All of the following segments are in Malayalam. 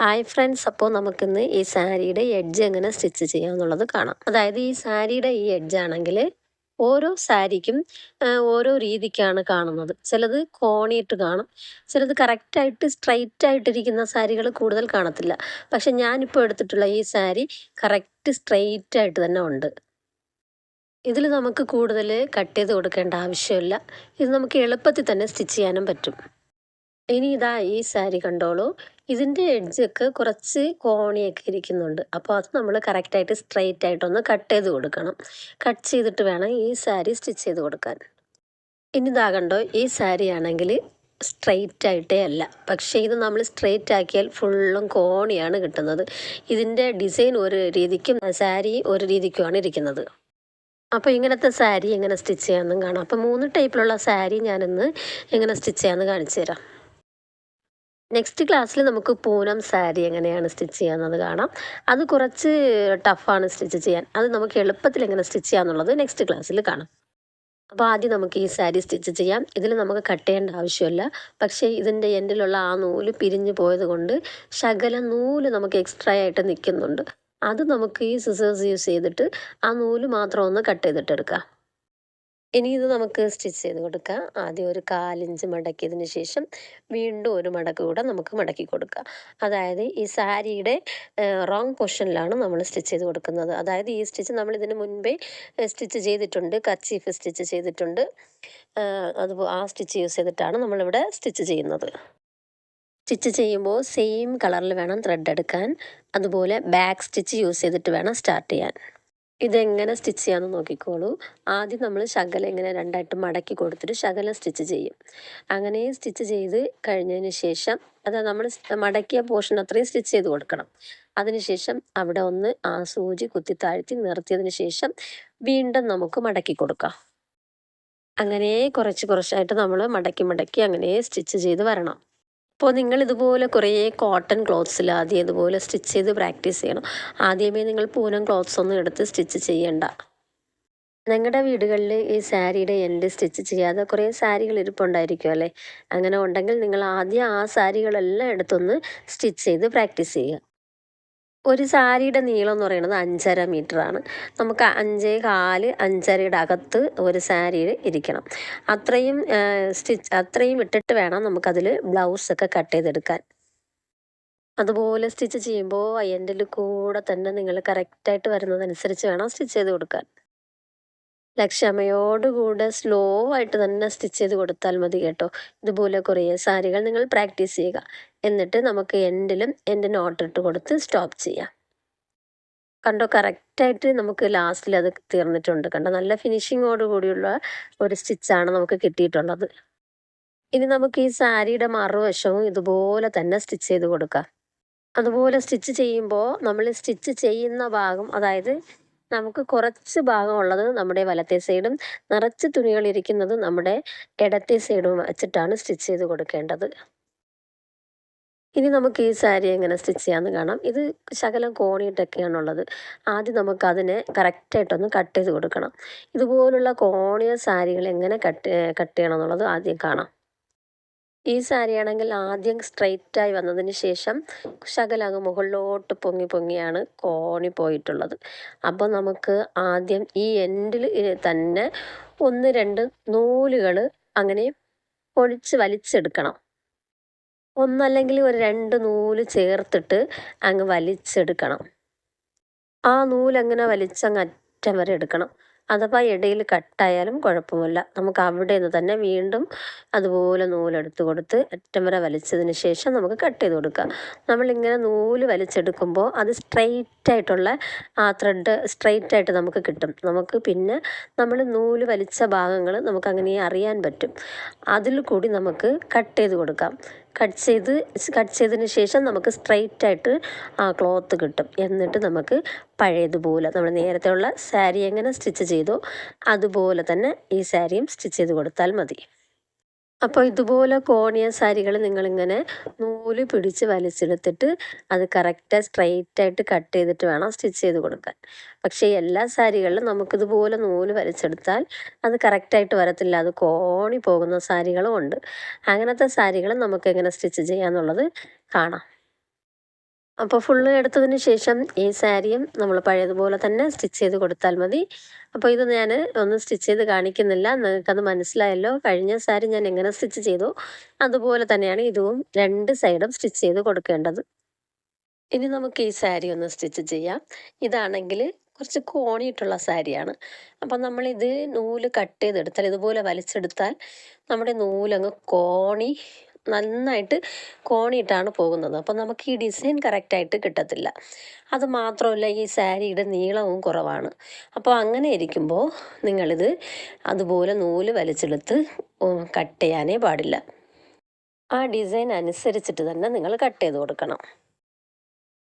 ഹായ് ഫ്രണ്ട്സ്, അപ്പോൾ നമുക്കിന്ന് ഈ സാരിയുടെ എഡ്ജ് എങ്ങനെ സ്റ്റിച്ച് ചെയ്യാമെന്നുള്ളത് കാണാം. അതായത് ഈ സാരിയുടെ ഈ എഡ്ജ് ആണെങ്കിൽ ഓരോ സാരിക്കും ഓരോ രീതിക്കാണ് കാണുന്നത്. ചിലത് കോണിയിട്ട് കാണും, ചിലത് കറക്റ്റായിട്ട് സ്ട്രൈറ്റ് ആയിട്ടിരിക്കുന്ന സാരികൾ കൂടുതൽ കാണത്തില്ല. പക്ഷെ ഞാനിപ്പോൾ എടുത്തിട്ടുള്ള ഈ സാരി കറക്റ്റ് സ്ട്രെയിറ്റ് ആയിട്ട് തന്നെ ഉണ്ട്. ഇതിൽ നമുക്ക് കൂടുതൽ കട്ട് ചെയ്ത് കൊടുക്കേണ്ട ആവശ്യമില്ല. ഇത് നമുക്ക് എളുപ്പത്തിൽ തന്നെ സ്റ്റിച്ച് ചെയ്യാനും പറ്റും. ഇനി ഇതാ ഈ സാരി കണ്ടോളൂ. ഇതിൻ്റെ എഡ്ജൊക്കെ കുറച്ച് കോണിയൊക്കെ ഇരിക്കുന്നുണ്ട്. അപ്പോൾ അത് നമ്മൾ കറക്റ്റായിട്ട് സ്ട്രെയിറ്റ് ആയിട്ടൊന്ന് കട്ട് ചെയ്ത് കൊടുക്കണം. കട്ട് ചെയ്തിട്ട് വേണം ഈ സാരി സ്റ്റിച്ച് ചെയ്ത് കൊടുക്കാൻ. ഇനി ഇതാ കണ്ടോ, ഈ സാരി ആണെങ്കിൽ സ്ട്രെയിറ്റ് ആയിട്ടേ അല്ല. പക്ഷേ ഇത് നമ്മൾ സ്ട്രെയിറ്റ് ആക്കിയാൽ ഫുള്ളും കോണിയാണ് കിട്ടുന്നത്. ഇതിൻ്റെ ഡിസൈൻ ഒരു രീതിക്കും സാരി ഒരു രീതിക്കുമാണ് ഇരിക്കുന്നത്. അപ്പോൾ ഇങ്ങനത്തെ സാരി എങ്ങനെ സ്റ്റിച്ച് ചെയ്യാമെന്നും കാണാം. അപ്പോൾ 3 ടൈപ്പിലുള്ള സാരി ഞാനിന്ന് എങ്ങനെ സ്റ്റിച്ച് ചെയ്യാമെന്ന് കാണിച്ചു തരാം. നെക്സ്റ്റ് ക്ലാസ്സിൽ നമുക്ക് പൂനം സാരി എങ്ങനെയാണ് സ്റ്റിച്ച് ചെയ്യാമെന്നത് കാണാം. അത് കുറച്ച് ടഫാണ് സ്റ്റിച്ച് ചെയ്യാൻ. അത് നമുക്ക് എളുപ്പത്തിൽ എങ്ങനെ സ്റ്റിച്ച് ചെയ്യാമെന്നുള്ളത് നെക്സ്റ്റ് ക്ലാസ്സിൽ കാണാം. അപ്പോൾ ആദ്യം നമുക്ക് ഈ സാരി സ്റ്റിച്ച് ചെയ്യാം. ഇതിൽ നമുക്ക് കട്ട് ചെയ്യേണ്ട ആവശ്യമില്ല. പക്ഷേ ഇതിൻ്റെ എൻഡിലുള്ള ആ നൂല് പിരിഞ്ഞു പോയത് കൊണ്ട് ശകലം നൂല് നമുക്ക് എക്സ്ട്രാ ആയിട്ട് നിൽക്കുന്നുണ്ട്. അത് നമുക്ക് ഈ സിസേഴ്സ് യൂസ് ചെയ്തിട്ട് ആ നൂല് മാത്രം ഒന്ന് കട്ട് ചെയ്തിട്ടെടുക്കാം. ഇനി ഇത് നമുക്ക് സ്റ്റിച്ച് ചെയ്ത് കൊടുക്കാം. ആദ്യം ഒരു 1/4 ഇഞ്ച് മടക്കിയതിന് ശേഷം വീണ്ടും ഒരു മടക്ക് കൂടെ നമുക്ക് മടക്കി കൊടുക്കാം. അതായത് ഈ സാരിയുടെ റോങ് പൊസിഷനിലാണ് നമ്മൾ സ്റ്റിച്ച് ചെയ്ത് കൊടുക്കുന്നത്. അതായത് ഈ സ്റ്റിച്ച് നമ്മൾ ഇതിന് മുൻപേ സ്റ്റിച്ച് ചെയ്തിട്ടുണ്ട്, കർച്ചീഫ് സ്റ്റിച്ച് ചെയ്തിട്ടുണ്ട്. ആ സ്റ്റിച്ച് യൂസ് ചെയ്തിട്ടാണ് നമ്മളിവിടെ സ്റ്റിച്ച് ചെയ്യുന്നത്. സ്റ്റിച്ച് ചെയ്യുമ്പോൾ സെയിം കളറിൽ വേണം ത്രെഡ് എടുക്കാൻ. അതുപോലെ ബാക്ക് സ്റ്റിച്ച് യൂസ് ചെയ്തിട്ട് വേണം സ്റ്റാർട്ട് ചെയ്യാൻ. ഇതെങ്ങനെ സ്റ്റിച്ച് ചെയ്യാമെന്ന് നോക്കിക്കോളൂ. ആദ്യം നമ്മൾ ശകലം ഇങ്ങനെ രണ്ടായിട്ട് മടക്കി കൊടുത്തിട്ട് ശകലം സ്റ്റിച്ച് ചെയ്യും. അങ്ങനെ സ്റ്റിച്ച് ചെയ്ത് കഴിഞ്ഞതിന് ശേഷം നമ്മൾ മടക്കിയ പോർഷൻ അത്രയും സ്റ്റിച്ച് ചെയ്ത് കൊടുക്കണം. അതിനുശേഷം അവിടെ ഒന്ന് ആ സൂചി കുത്തി താഴ്ത്തി നിർത്തിയതിന് ശേഷം വീണ്ടും നമുക്ക് മടക്കി കൊടുക്കാം. അങ്ങനെ കുറച്ച് കുറച്ചായിട്ട് നമ്മൾ മടക്കി മടക്കി അങ്ങനെ സ്റ്റിച്ച് ചെയ്ത് വരണം. അപ്പോൾ നിങ്ങൾ ഇതുപോലെ കുറേ കോട്ടൺ ക്ലോത്ത്സിൽ ആദ്യം ഇതുപോലെ സ്റ്റിച്ച് ചെയ്ത് പ്രാക്ടീസ് ചെയ്യണം. ആദ്യമേ നിങ്ങൾ പൂനം ക്ലോത്ത്സ് ഒന്നും എടുത്ത് സ്റ്റിച്ച് ചെയ്യണ്ട. നിങ്ങളുടെ വീടുകളിൽ ഈ സാരിയുടെ എൻഡ് സ്റ്റിച്ച് ചെയ്യാതെ കുറേ സാരികൾ ഇരിപ്പുണ്ടായിരിക്കും അല്ലേ? അങ്ങനെ ഉണ്ടെങ്കിൽ നിങ്ങൾ ആദ്യം ആ സാരികളെല്ലാം എടുത്തൊന്ന് സ്റ്റിച്ച് ചെയ്ത് പ്രാക്ടീസ് ചെയ്യുക. ഒരു സാരിയുടെ നീളം എന്ന് പറയുന്നത് 5.5 മീറ്ററാണ്. നമുക്ക് 5.25 5.5യുടെ അകത്ത് ഒരു സാരിയിൽ ഇരിക്കണം. അത്രയും ഇട്ടിട്ട് വേണം നമുക്കതിൽ ബ്ലൗസൊക്കെ കട്ട് ചെയ്തെടുക്കാൻ. അതുപോലെ സ്റ്റിച്ച് ചെയ്യുമ്പോൾ എൻഡിൽ കൂടെ തന്നെ നിങ്ങൾ കറക്റ്റായിട്ട് വരുന്നതനുസരിച്ച് വേണം സ്റ്റിച്ച് ചെയ്ത് കൊടുക്കാൻ. ക്ഷമയോടുകൂടെ സ്ലോ ആയിട്ട് തന്നെ സ്റ്റിച്ച് ചെയ്ത് കൊടുത്താൽ മതി കേട്ടോ. ഇതുപോലെ കുറേ സാരികൾ നിങ്ങൾ പ്രാക്ടീസ് ചെയ്യുക. എന്നിട്ട് നമുക്ക് എൻഡ് നോട്ട് ഇട്ട് കൊടുത്ത് സ്റ്റോപ്പ് ചെയ്യാം. കണ്ടോ, കറക്റ്റായിട്ട് നമുക്ക് ലാസ്റ്റിൽ അത് തീർന്നിട്ടുണ്ട്. കണ്ടോ, നല്ല ഫിനിഷിങ്ങോട് കൂടിയുള്ള ഒരു സ്റ്റിച്ചാണ് നമുക്ക് കിട്ടിയിട്ടുള്ളത്. ഇനി നമുക്ക് ഈ സാരിയുടെ മറുവശവും ഇതുപോലെ തന്നെ സ്റ്റിച്ച് ചെയ്ത് കൊടുക്കാം. അതുപോലെ സ്റ്റിച്ച് ചെയ്യുമ്പോൾ നമ്മൾ സ്റ്റിച്ച് ചെയ്യുന്ന ഭാഗം, അതായത് നമുക്ക് കുറച്ച് ഭാഗമുള്ളത് നമ്മുടെ വലത്തെ സൈഡും നിറച്ച് തുണികൾ ഇരിക്കുന്നത് നമ്മുടെ ഇടത്തെ സൈഡും വെച്ചിട്ടാണ് സ്റ്റിച്ച് ചെയ്ത് കൊടുക്കേണ്ടത്. ഇനി നമുക്ക് ഈ സാരി എങ്ങനെ സ്റ്റിച്ച് ചെയ്യാമെന്ന് കാണാം. ഇത് ശകലം കോണിയിട്ടൊക്കെയാണുള്ളത്. ആദ്യം നമുക്കതിനെ കറക്റ്റായിട്ടൊന്ന് കട്ട് ചെയ്ത് കൊടുക്കണം. ഇതുപോലുള്ള കോണിയ സാരികൾ എങ്ങനെ കട്ട് ചെയ്യണം എന്നുള്ളത് ആദ്യം കാണാം. ഈ സാരിയാണെങ്കിൽ ആദ്യം സ്ട്രെയിറ്റായി വന്നതിന് ശേഷം ശകലം അങ്ങ് മുകളിലോട്ട് പൊങ്ങിയാണ് കോണി പോയിട്ടുള്ളത്. അപ്പോൾ നമുക്ക് ആദ്യം ഈ എൻഡിൽ തന്നെ 1-2 നൂലുകൾ അങ്ങനെ വലിച്ചെടുക്കണം. ഒന്നല്ലെങ്കിൽ ഒരു 2 നൂല് ചേർത്തിട്ട് അങ്ങ് വലിച്ചെടുക്കണം. ആ നൂലങ്ങനെ വലിച്ചങ്ങ് അറ്റം വരെ എടുക്കണം. അഥവാ ഇടയിൽ കട്ടായാലും കുഴപ്പമില്ല. നമുക്ക് അവിടെ നിന്ന് തന്നെ വീണ്ടും അതുപോലെ നൂലെടുത്ത് കൊടുത്ത് അറ്റം വരെ വലിച്ചതിന് ശേഷം നമുക്ക് കട്ട് ചെയ്ത് കൊടുക്കാം. നമ്മളിങ്ങനെ നൂല് വലിച്ചെടുക്കുമ്പോൾ അത് സ്ട്രെയിറ്റായിട്ടുള്ള ആ ത്രെഡ് സ്ട്രെയിറ്റായിട്ട് നമുക്ക് കിട്ടും. നമുക്ക് പിന്നെ നമ്മൾ നൂല് വലിച്ച ഭാഗങ്ങൾ നമുക്കങ്ങനെ അറിയാൻ പറ്റും. അതിൽ കൂടി നമുക്ക് കട്ട് ചെയ്ത് കൊടുക്കാം. കട്ട് ചെയ്തതിന് ശേഷം നമുക്ക് സ്ട്രെയിറ്റായിട്ട് ആ ക്ലോത്ത് കിട്ടും. എന്നിട്ട് നമുക്ക് പഴയതുപോലെ നമ്മൾ നേരത്തെ ഉള്ള സാരി എങ്ങനെ സ്റ്റിച്ച് ചെയ്തോ അതുപോലെ തന്നെ ഈ സാരിയും സ്റ്റിച്ച് ചെയ്ത് കൊടുത്താൽ മതി. അപ്പോൾ ഇതുപോലെ കോണിയ സാരികൾ നിങ്ങളിങ്ങനെ നൂല് പിടിച്ച് വലിച്ചെടുത്തിട്ട് അത് കറക്റ്റ് സ്ട്രെയിറ്റായിട്ട് കട്ട് ചെയ്തിട്ട് വേണം സ്റ്റിച്ച് ചെയ്ത് കൊടുക്കാൻ. പക്ഷേ എല്ലാ സാരികളിലും നമുക്കിതുപോലെ നൂല് വലിച്ചെടുത്താൽ അത് കറക്റ്റായിട്ട് വരത്തില്ല. അത് കോണി പോകുന്ന സാരികളും ഉണ്ട്. അങ്ങനത്തെ സാരികൾ നമുക്ക് എങ്ങനെ സ്റ്റിച്ച് ചെയ്യാമെന്നുള്ളത് കാണാം. അപ്പോൾ ഫുള്ള് എടുത്തതിന് ശേഷം ഈ സാരിയും നമ്മൾ പഴയതുപോലെ തന്നെ സ്റ്റിച്ച് ചെയ്ത് കൊടുത്താൽ മതി. അപ്പോൾ ഇത് ഞാൻ ഒന്ന് സ്റ്റിച്ച് ചെയ്ത് കാണിക്കുന്നില്ല, നിങ്ങൾക്കത് മനസ്സിലായല്ലോ. കഴിഞ്ഞ സാരി ഞാൻ എങ്ങനെ സ്റ്റിച്ച് ചെയ്തു അതുപോലെ തന്നെയാണ് ഇതും 2 സൈഡും സ്റ്റിച്ച് ചെയ്ത് കൊടുക്കേണ്ടത്. ഇനി നമുക്ക് ഈ സാരി ഒന്ന് സ്റ്റിച്ച് ചെയ്യാം. ഇതാണെങ്കിൽ കുറച്ച് കോണിയിട്ടുള്ള സാരിയാണ്. അപ്പം നമ്മളിത് നൂല് കട്ട് ചെയ്തെടുത്താൽ, ഇതുപോലെ വലിച്ചെടുത്താൽ നമ്മുടെ നൂലങ്ങ് നന്നായിട്ട് കോണിയിട്ടാണ് പോകുന്നത്. അപ്പം നമുക്ക് ഈ ഡിസൈൻ കറക്റ്റായിട്ട് കിട്ടത്തില്ല. അത് മാത്രമല്ല, ഈ സാരിയുടെ നീളവും കുറവാണ്. അപ്പോൾ അങ്ങനെ ഇരിക്കുമ്പോൾ നിങ്ങളിത് അതുപോലെ നൂല് വലിച്ചെടുത്ത് കട്ട് ചെയ്യാനേ പാടില്ല. ആ ഡിസൈൻ അനുസരിച്ചിട്ട് തന്നെ നിങ്ങൾ കട്ട് ചെയ്ത് കൊടുക്കണം.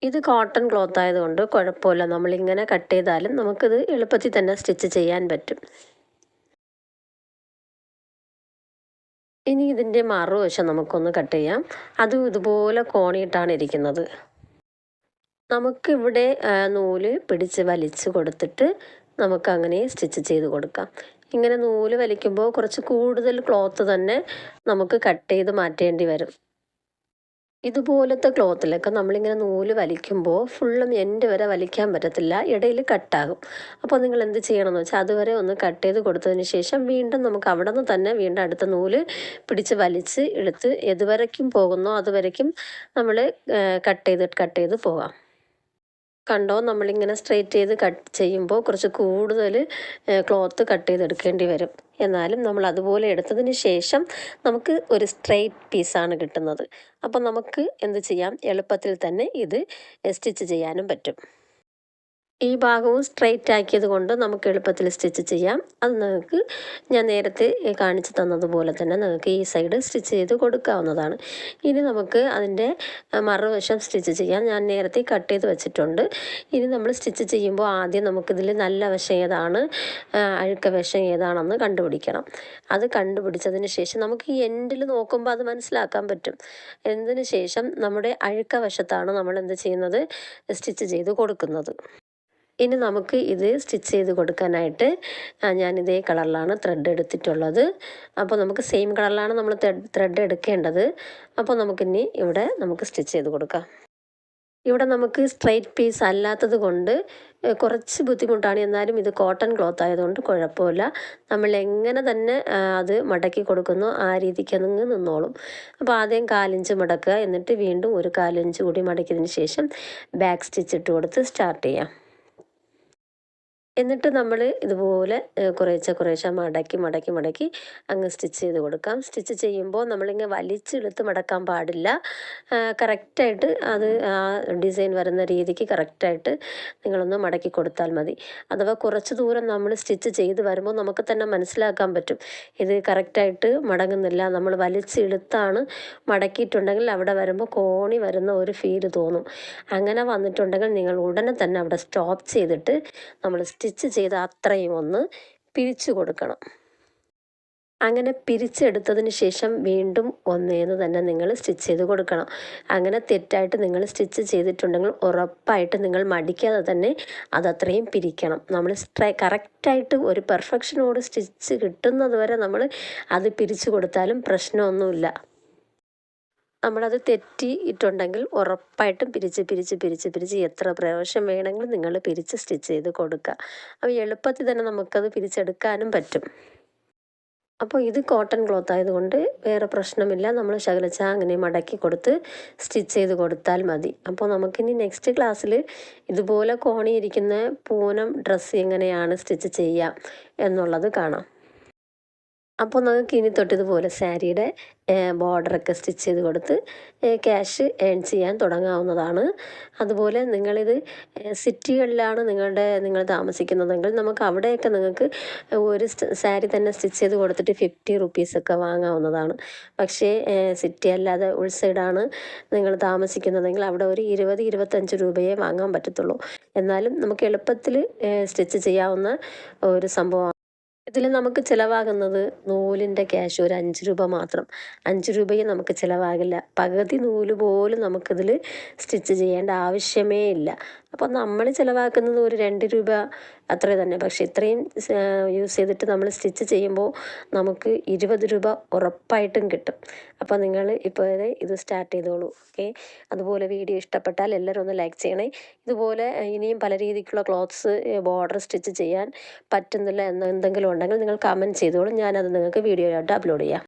ഇത് കോട്ടൺ ക്ലോത്ത് ആയതുകൊണ്ട് കുഴപ്പമില്ല, നമ്മളിങ്ങനെ കട്ട് ചെയ്താലും നമുക്കിത് എളുപ്പത്തിൽ തന്നെ സ്റ്റിച്ച് ചെയ്യാൻ പറ്റും. ഇനി ഇതിൻ്റെ മറുവശം നമുക്കൊന്ന് കട്ട് ചെയ്യാം. അതും ഇതുപോലെ കോണിയിട്ടാണ് ഇരിക്കുന്നത്. നമുക്കിവിടെ നൂല് പിടിച്ച് വലിച്ച് കൊടുത്തിട്ട് നമുക്കങ്ങനെ സ്റ്റിച്ച് ചെയ്ത് കൊടുക്കാം. ഇങ്ങനെ നൂല് വലിക്കുമ്പോൾ കുറച്ച് കൂടുതൽ ക്ലോത്ത് തന്നെ നമുക്ക് കട്ട് ചെയ്ത് മാറ്റേണ്ടി വരും. ഇതുപോലത്തെ ക്ലോത്തിലൊക്കെ നമ്മളിങ്ങനെ നൂല് വലിക്കുമ്പോൾ ഫുള്ളും എൻഡ് വരെ വലിക്കാൻ പറ്റത്തില്ല, ഇടയിൽ കട്ടാകും. അപ്പോൾ നിങ്ങൾ എന്ത് ചെയ്യണമെന്ന് വെച്ചാൽ അതുവരെ ഒന്ന് കട്ട് ചെയ്ത് കൊടുത്തതിന് ശേഷം വീണ്ടും നമുക്ക് അവിടെ നിന്ന് തന്നെ വീണ്ടും അടുത്ത നൂല് പിടിച്ച് വലിച്ച് എടുത്ത് ഏതുവരയ്ക്കും പോകുന്നോ അതുവരയ്ക്കും നമ്മൾ കട്ട് ചെയ്ത് പോകാം. കണ്ടോ, നമ്മളിങ്ങനെ സ്ട്രെയിറ്റ് ചെയ്ത് കട്ട് ചെയ്യുമ്പോൾ കുറച്ച് കൂടുതൽ ക്ലോത്ത് കട്ട് ചെയ്തെടുക്കേണ്ടി വരും. എന്നാലും നമ്മൾ അതുപോലെ എടുത്തതിന് ശേഷം നമുക്ക് ഒരു സ്ട്രെയിറ്റ് പീസാണ് കിട്ടുന്നത്. അപ്പോൾ നമുക്ക് എന്ത് ചെയ്യാം, എളുപ്പത്തിൽ തന്നെ ഇത് സ്റ്റിച്ച് ചെയ്യാനും പറ്റും. ഈ ഭാഗവും സ്ട്രെയിറ്റ് ആക്കിയത് കൊണ്ട് നമുക്ക് എളുപ്പത്തിൽ സ്റ്റിച്ച് ചെയ്യാം. അത് നിങ്ങൾക്ക് ഞാൻ നേരത്തെ കാണിച്ചു തന്നതുപോലെ തന്നെ നിങ്ങൾക്ക് ഈ സൈഡ് സ്റ്റിച്ച് ചെയ്ത് കൊടുക്കാവുന്നതാണ്. ഇനി നമുക്ക് അതിൻ്റെ മറുവശം സ്റ്റിച്ച് ചെയ്യാം. ഞാൻ നേരത്തെ കട്ട് ചെയ്ത് വെച്ചിട്ടുണ്ട്. ഇനി നമ്മൾ സ്റ്റിച്ച് ചെയ്യുമ്പോൾ ആദ്യം നമുക്കിതിൽ നല്ല വശം ഏതാണ്, അഴുക്ക വശം ഏതാണെന്ന് കണ്ടുപിടിക്കണം. അത് കണ്ടുപിടിച്ചതിന് ശേഷം നമുക്ക് ഈ എൻഡിൽ നോക്കുമ്പോൾ അത് മനസ്സിലാക്കാൻ പറ്റും. എന്നതിന് ശേഷം നമ്മുടെ അഴുക്ക വശത്താണ് നമ്മൾ എന്ത് ചെയ്യുന്നത്, സ്റ്റിച്ച് ചെയ്ത് കൊടുക്കുന്നത്. ഇനി നമുക്ക് ഇത് സ്റ്റിച്ച് ചെയ്ത് കൊടുക്കാനായിട്ട് ഞാൻ ഇതേ കളറിലാണ് ത്രെഡ് എടുത്തിട്ടുള്ളത്. അപ്പോൾ നമുക്ക് സെയിം കളറിലാണ് നമ്മൾ ത്രെഡ് എടുക്കേണ്ടത്. അപ്പോൾ നമുക്കിനി ഇവിടെ നമുക്ക് സ്റ്റിച്ച് ചെയ്ത് കൊടുക്കാം. ഇവിടെ നമുക്ക് സ്ട്രെയിറ്റ് പീസ് അല്ലാത്തത് കൊണ്ട് കുറച്ച് ബുദ്ധിമുട്ടാണ്. എന്നാലും ഇത് കോട്ടൺ ക്ലോത്ത് ആയതുകൊണ്ട് കുഴപ്പമില്ല. നമ്മൾ എങ്ങനെ തന്നെ അത് മടക്കി കൊടുക്കുന്നോ ആ രീതിക്ക് അതങ്ങ് നിന്നോളും. അപ്പോൾ ആദ്യം 1/4 ഇഞ്ച് മടക്കുക, എന്നിട്ട് വീണ്ടും ഒരു 1/4 ഇഞ്ച് കൂടി മടക്കിയതിന് ശേഷം ബാക്ക് സ്റ്റിച്ച് ഇട്ട് കൊടുത്ത് സ്റ്റാർട്ട് ചെയ്യാം. എന്നിട്ട് നമ്മൾ ഇതുപോലെ കുറേശ്ശെ മടക്കി അങ്ങ് സ്റ്റിച്ച് ചെയ്ത് കൊടുക്കാം. സ്റ്റിച്ച് ചെയ്യുമ്പോൾ നമ്മളിങ്ങനെ വലിച്ചെടുത്ത് മടക്കാൻ പാടില്ല. കറക്റ്റായിട്ട് അത് ആ ഡിസൈൻ വരുന്ന രീതിക്ക് കറക്റ്റായിട്ട് നിങ്ങളൊന്ന് മടക്കി കൊടുത്താൽ മതി. അഥവാ കുറച്ച് ദൂരം നമ്മൾ സ്റ്റിച്ച് ചെയ്ത് വരുമ്പോൾ നമുക്ക് തന്നെ മനസ്സിലാക്കാൻ പറ്റും ഇത് കറക്റ്റായിട്ട് മടങ്ങുന്നില്ല. നമ്മൾ വലിച്ചെടുത്താണ് മടക്കിയിട്ടുണ്ടെങ്കിൽ അവിടെ വരുമ്പോൾ കോണി വരുന്ന ഒരു ഫീല് തോന്നും. അങ്ങനെ വന്നിട്ടുണ്ടെങ്കിൽ നിങ്ങൾ ഉടനെ തന്നെ അവിടെ സ്റ്റോപ്പ് ചെയ്തിട്ട് നമ്മൾ സ്റ്റിച്ച് ചെയ്ത് അത്രയും ഒന്ന് പിരിച്ചു കൊടുക്കണം. അങ്ങനെ പിരിച്ചെടുത്തതിന് ശേഷം വീണ്ടും ഒന്നേന്ന് തന്നെ നിങ്ങൾ സ്റ്റിച്ച് ചെയ്ത് കൊടുക്കണം. അങ്ങനെ തെറ്റായിട്ട് നിങ്ങൾ സ്റ്റിച്ച് ചെയ്തിട്ടുണ്ടെങ്കിൽ ഉറപ്പായിട്ട് നിങ്ങൾ മടിക്കാതെ തന്നെ അതത്രയും പിരിക്കണം. നമ്മൾ കറക്റ്റായിട്ട് ഒരു പെർഫെക്ഷനോട് സ്റ്റിച്ച് കിട്ടുന്നത് വരെ നമ്മൾ അത് പിരിച്ചു കൊടുത്താലും പ്രശ്നമൊന്നുമില്ല. നമ്മളത് തെറ്റിയിട്ടുണ്ടെങ്കിൽ ഉറപ്പായിട്ടും പിരിച്ച് എത്ര പ്രാവശ്യം വേണമെങ്കിലും നിങ്ങൾ പിരിച്ച് സ്റ്റിച്ച് ചെയ്ത് കൊടുക്കുക. അപ്പോൾ എളുപ്പത്തിൽ തന്നെ നമുക്കത് പിരിച്ചെടുക്കാനും പറ്റും. അപ്പോൾ ഇത് കോട്ടൺ ക്ലോത്ത് ആയതുകൊണ്ട് വേറെ പ്രശ്നമില്ല. നമ്മൾ ശകലച്ച അങ്ങനെ മടക്കി കൊടുത്ത് സ്റ്റിച്ച് ചെയ്ത് കൊടുത്താൽ മതി. അപ്പോൾ നമുക്കിനി നെക്സ്റ്റ് ക്ലാസ്സിൽ ഇതുപോലെ കോണിയിരിക്കുന്ന പൂനം ഡ്രസ്സ് എങ്ങനെയാണ് സ്റ്റിച്ച് ചെയ്യാം എന്നുള്ളത് കാണാം. അപ്പോൾ നമുക്ക് ഇനി തൊട്ടിതുപോലെ സാരിയുടെ ബോർഡറൊക്കെ സ്റ്റിച്ച് ചെയ്ത് കൊടുത്ത് ക്യാഷ് ഏൺ ചെയ്യാൻ തുടങ്ങാവുന്നതാണ്. അതുപോലെ നിങ്ങളിത് സിറ്റികളിലാണ് നിങ്ങൾ താമസിക്കുന്നതെങ്കിൽ നമുക്ക് അവിടെയൊക്കെ നിങ്ങൾക്ക് ഒരു സാരി തന്നെ സ്റ്റിച്ച് ചെയ്ത് കൊടുത്തിട്ട് 50 റുപ്പീസൊക്കെ വാങ്ങാവുന്നതാണ്. പക്ഷേ സിറ്റി അല്ലാതെ ഉൾസൈഡാണ് നിങ്ങൾ താമസിക്കുന്നതെങ്കിൽ അവിടെ ഒരു 20-25 രൂപയെ വാങ്ങാൻ പറ്റത്തുള്ളൂ. എന്നാലും നമുക്ക് എളുപ്പത്തിൽ സ്റ്റിച്ച് ചെയ്യാവുന്ന ഒരു സംഭവമാണ്. ഇതിൽ നമുക്ക് ചിലവാകുന്നത് നൂലിൻ്റെ ക്യാഷ് ഒരു 5 രൂപ മാത്രം. 5 രൂപയും നമുക്ക് ചിലവാകില്ല. പകുതി നൂല് പോലും നമുക്കിതിൽ സ്റ്റിച്ച് ചെയ്യേണ്ട ആവശ്യമേ ഇല്ല. അപ്പോൾ നമ്മൾ ചിലവാക്കുന്നത് ഒരു 2 രൂപ അത്ര തന്നെ. പക്ഷേ ഇത്രയും യൂസ് ചെയ്തിട്ട് നമ്മൾ സ്റ്റിച്ച് ചെയ്യുമ്പോൾ നമുക്ക് 20 രൂപ ഉറപ്പായിട്ടും കിട്ടും. അപ്പോൾ നിങ്ങൾ ഇപ്പോൾ ഇത് സ്റ്റാർട്ട് ചെയ്തോളൂ. ഓക്കെ. അതുപോലെ വീഡിയോ ഇഷ്ടപ്പെട്ടാൽ എല്ലാവരും ഒന്ന് ലൈക്ക് ചെയ്യണേ. ഇതുപോലെ ഇനിയും പല രീതിക്കുള്ള ക്ലോത്ത്സ് ബോർഡർ സ്റ്റിച്ച് ചെയ്യാൻ പറ്റുന്നില്ല എന്ന് എന്തെങ്കിലും ഉണ്ടെങ്കിൽ നിങ്ങൾ കമൻറ്റ് ചെയ്തോളൂ. ഞാനത് നിങ്ങൾക്ക് വീഡിയോ ആയിട്ട് അപ്ലോഡ് ചെയ്യാം.